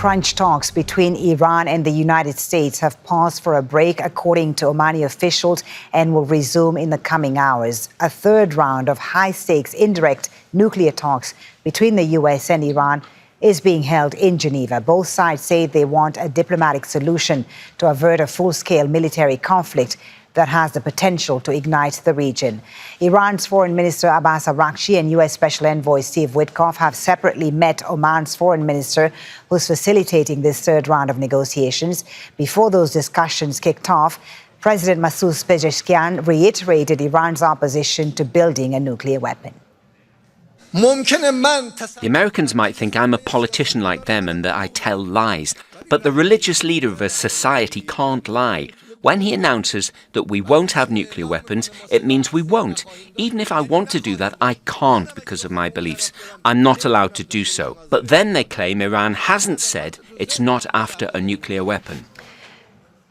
crunch talks between Iran and the United States have paused for a break, according to Omani officials, and will resume in the coming hours. A third round of high-stakes indirect nuclear talks between the U.S. and Iran is being held in Geneva. Both sides say they want a diplomatic solution to avert a full-scale military conflict that has the potential to ignite the region. Iran's Foreign Minister Abbas Araghchi and U.S. Special Envoy Steve Witkoff have separately met Oman's Foreign Minister, who's facilitating this third round of negotiations. Before those discussions kicked off, President Masoud Pezeshkian reiterated Iran's opposition to building a nuclear weapon. The Americans might think I'm a politician like them and that I tell lies, but the religious leader of a society can't lie. When he announces that we won't have nuclear weapons, it means we won't. Even if I want to do that, I can't because of my beliefs. I'm not allowed to do so. But then they claim Iran hasn't said it's not after a nuclear weapon.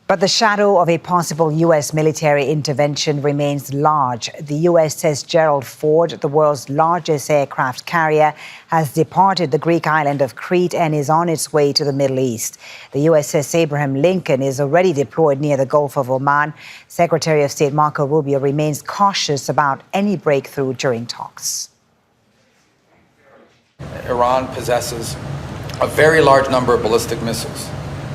But the shadow of a possible U.S. military intervention remains large. The U.S. says Gerald Ford, the world's largest aircraft carrier, has departed the Greek island of Crete and is on its way to the Middle East. The U.S. says Abraham Lincoln is already deployed near the Gulf of Oman. Secretary of State Marco Rubio remains cautious about any breakthrough during talks. Iran possesses a very large number of ballistic missiles,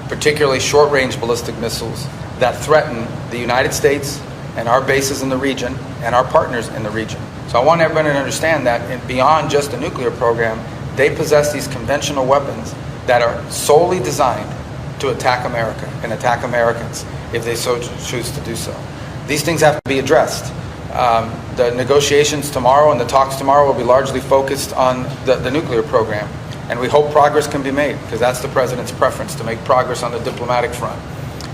particularly short-range ballistic missiles that threaten the United States and our bases in the region and our partners in the region. So I want everybody to understand that beyond just a nuclear program, they possess these conventional weapons that are solely designed to attack America and attack Americans if they so choose to do so. These things have to be addressed. The negotiations tomorrow and the talks tomorrow will be largely focused on the nuclear program. And we hope progress can be made, because that's the president's preference, to make progress on the diplomatic front.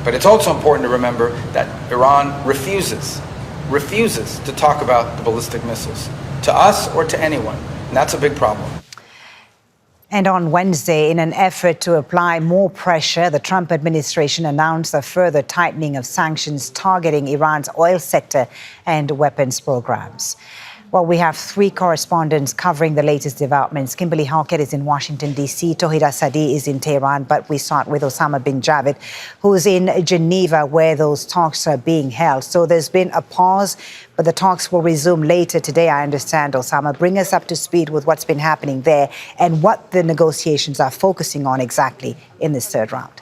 But it's also important to remember that Iran refuses to talk about the ballistic missiles, to us or to anyone. And that's a big problem. And on Wednesday, in an effort to apply more pressure, the Trump administration announced a further tightening of sanctions targeting Iran's oil sector and weapons programs. Well, we have three correspondents covering the latest developments. Kimberly Halkett is in Washington, D.C. Tohid Asadi is in Tehran. But we start with Osama bin Javaid, who's in Geneva, where those talks are being held. So there's been a pause, but the talks will resume later today, I understand. Osama, bring us up to speed with what's been happening there and what the negotiations are focusing on exactly in this third round.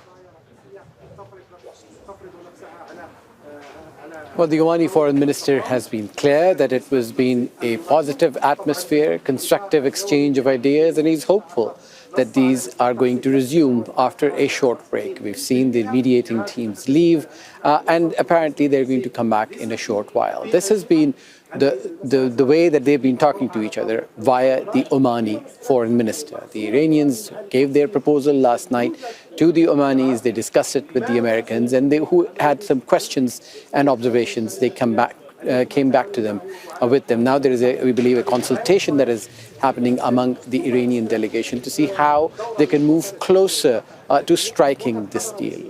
Well, the Omani foreign minister has been clear that it was been a positive atmosphere, constructive exchange of ideas, and he's hopeful that these are going to resume after a short break. We've seen the mediating teams leave, and apparently they're going to come back in a short while. This has been the way that they've been talking to each other via the Omani foreign minister. The Iranians gave their proposal last night to the Omanis. They discussed it with the Americans, and they who had some questions and observations, they came back to them with them. Now there is, we believe, a consultation that is happening among the Iranian delegation to see how they can move closer to striking this deal.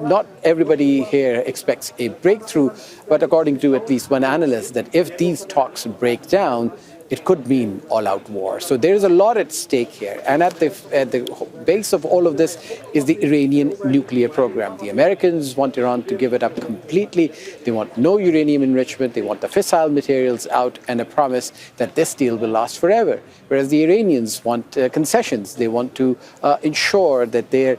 Not everybody here expects a breakthrough, but according to at least one analyst, that if these talks break down, it could mean all-out war. So there's a lot at stake here. And at the base of all of this is the Iranian nuclear program. The Americans want Iran to give it up completely. They want no uranium enrichment. They want the fissile materials out and a promise that this deal will last forever. Whereas the Iranians want concessions. They want to ensure that their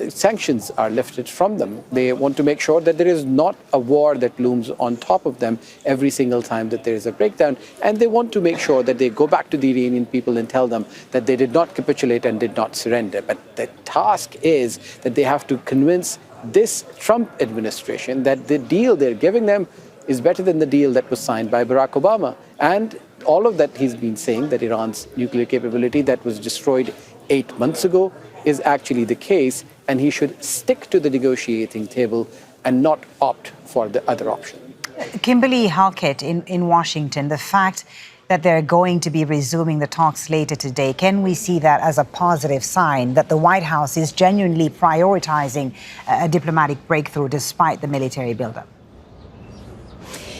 sanctions are lifted from them. They want to make sure that there is not a war that looms on top of them every single time that there is a breakdown. And they want to make sure that they go back to the Iranian people and tell them that they did not capitulate and did not surrender. But the task is that they have to convince this Trump administration that the deal they're giving them is better than the deal that was signed by Barack Obama. And all of that he's been saying, that Iran's nuclear capability that was destroyed 8 months ago is actually the case, and he should stick to the negotiating table and not opt for the other option. Kimberly Halkett in Washington, the fact that they're going to be resuming the talks later today, can we see that as a positive sign that the White House is genuinely prioritizing a diplomatic breakthrough despite the military buildup?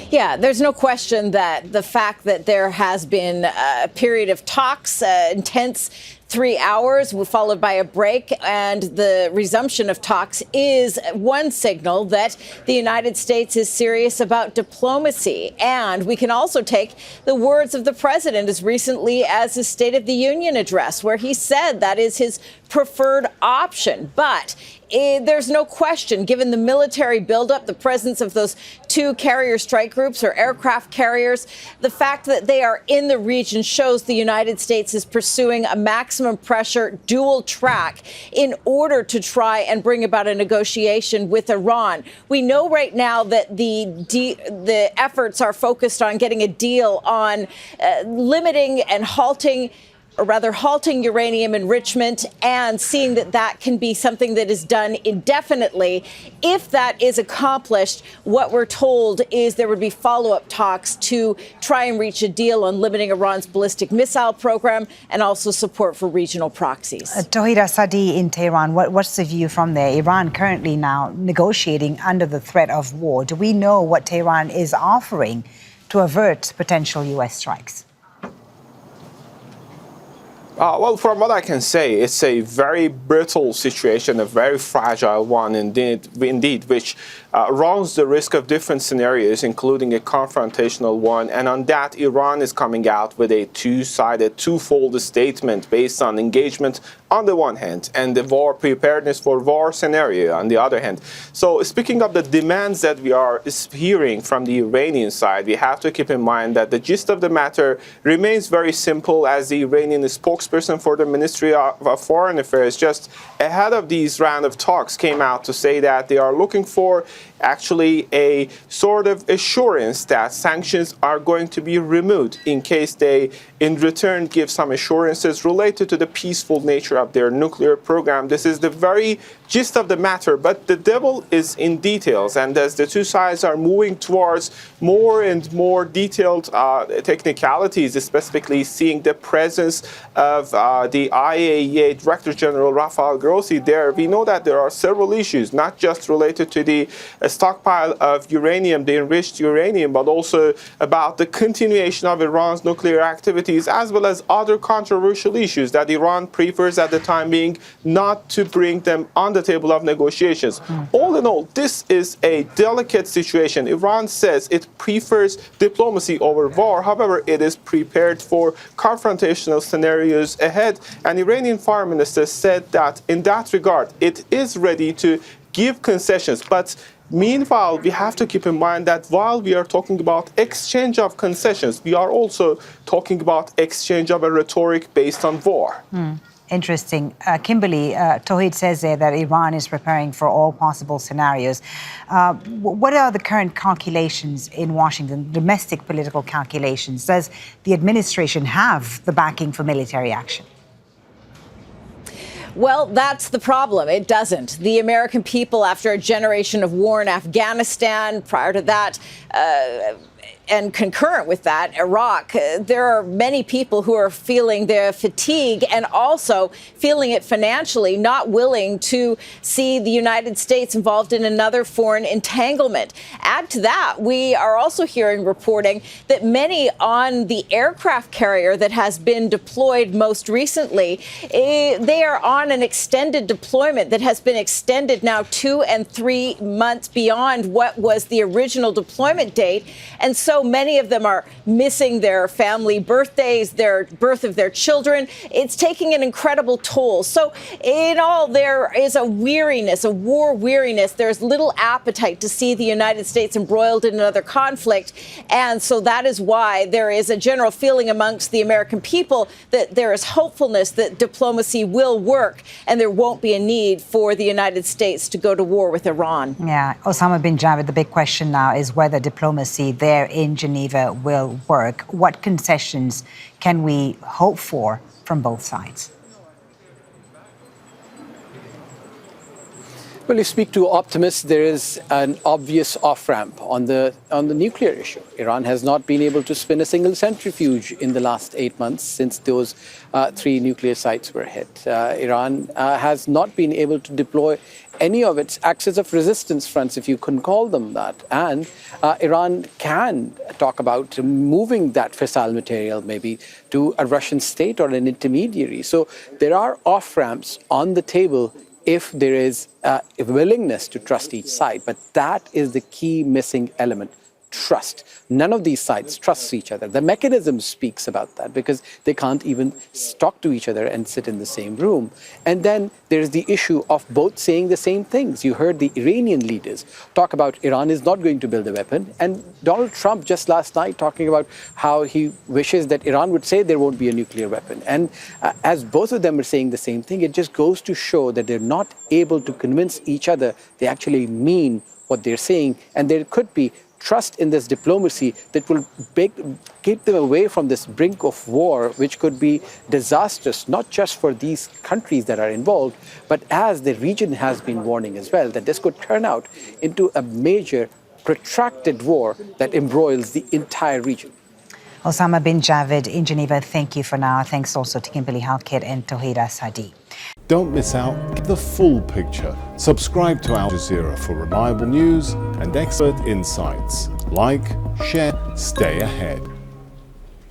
Yeah, there's no question that the fact that there has been a period of talks, intense 3 hours, followed by a break, and the resumption of talks is one signal that the United States is serious about diplomacy. And we can also take the words of the president as recently as his State of the Union address, where he said that is his preferred option. But there's no question, given the military buildup, the presence of those 2 carrier strike groups or aircraft carriers, the fact that they are in the region shows the United States is pursuing a maximum pressure dual track in order to try and bring about a negotiation with Iran. We know right now that the efforts are focused on getting a deal on limiting and halting uranium enrichment and seeing that that can be something that is done indefinitely. If that is accomplished, what we're told is there would be follow-up talks to try and reach a deal on limiting Iran's ballistic missile program and also support for regional proxies. Tohid, Asadi in Tehran, what's the view from there? Iran currently now negotiating under the threat of war. Do we know what Tehran is offering to avert potential U.S. strikes? Well, from what I can say, it's a very brittle situation, a very fragile one indeed, which runs the risk of different scenarios, including a confrontational one. And on that, Iran is coming out with a two-sided, twofold statement based on engagement on the one hand and the war preparedness for war scenario on the other hand. So speaking of the demands that we are hearing from the Iranian side, we have to keep in mind that the gist of the matter remains very simple, as the Iranian spokesperson for the Ministry of Foreign Affairs just ahead of these round of talks came out to say that they are looking for actually a sort of assurance that sanctions are going to be removed in case they in return give some assurances related to the peaceful nature of their nuclear program. This is the very gist of the matter, but the devil is in details, and as the two sides are moving towards more and more detailed technicalities, specifically seeing the presence of the IAEA Director General Rafael Grossi there, we know that there are several issues, not just related to the stockpile of uranium, the enriched uranium, but also about the continuation of Iran's nuclear activities, as well as other controversial issues that Iran prefers at the time being not to bring them on the table of negotiations. All in all, this is a delicate situation. Iran says it prefers diplomacy over war. However, it is prepared for confrontational scenarios ahead. And Iranian Foreign Minister said that in that regard, it is ready to give concessions. But meanwhile, we have to keep in mind that while we are talking about exchange of concessions, we are also talking about exchange of a rhetoric based on war. Interesting. Kimberly, Tohid says there that Iran is preparing for all possible scenarios. What are the current calculations in Washington, domestic political calculations? Does the administration have the backing for military action? Well, that's the problem. It doesn't. The American people, after a generation of war in Afghanistan, prior to that, and concurrent with that, Iraq, there are many people who are feeling their fatigue and also feeling it financially, not willing to see the United States involved in another foreign entanglement. Add to that, we are also hearing reporting that many on the aircraft carrier that has been deployed most recently, they are on an extended deployment that has been extended now 2 and 3 months beyond what was the original deployment date. And so many of them are missing their family birthdays, their birth of their children. It's taking an incredible toll. So in all, there is a weariness, a war weariness. There's little appetite to see the United States embroiled in another conflict. And so that is why there is a general feeling amongst the American people that there is hopefulness that diplomacy will work and there won't be a need for the United States to go to war with Iran. Yeah, Osama bin Javaid, the big question now is whether diplomacy there in Geneva will work. What concessions can we hope for from both sides? Well, you speak to optimists, there is an obvious off-ramp on the nuclear issue. Iran has not been able to spin a single centrifuge in the last 8 months since those 3 nuclear sites were hit. Iran has not been able to deploy any of its axis of resistance fronts, if you can call them that. And Iran can talk about moving that fissile material maybe to a Russian state or an intermediary. So there are off-ramps on the table if there is a willingness to trust each side. But that is the key missing element. Trust. None of these sides trust each other. The mechanism speaks about that because they can't even talk to each other and sit in the same room. And then there's the issue of both saying the same things. You heard the Iranian leaders talk about Iran is not going to build a weapon. And Donald Trump just last night talking about how he wishes that Iran would say there won't be a nuclear weapon. And as both of them are saying the same thing, it just goes to show that they're not able to convince each other they actually mean what they're saying. And there could be trust in this diplomacy that will keep them away from this brink of war, which could be disastrous, not just for these countries that are involved, but as the region has been warning as well, that this could turn out into a major protracted war that embroils the entire region. Osama bin Javaid in Geneva, thank you for now. Thanks also to Kimberly, Halkett and Tohid Asadi. Don't miss out. Get the full picture. Subscribe to Al Jazeera for reliable news and expert insights. Like, share, stay ahead.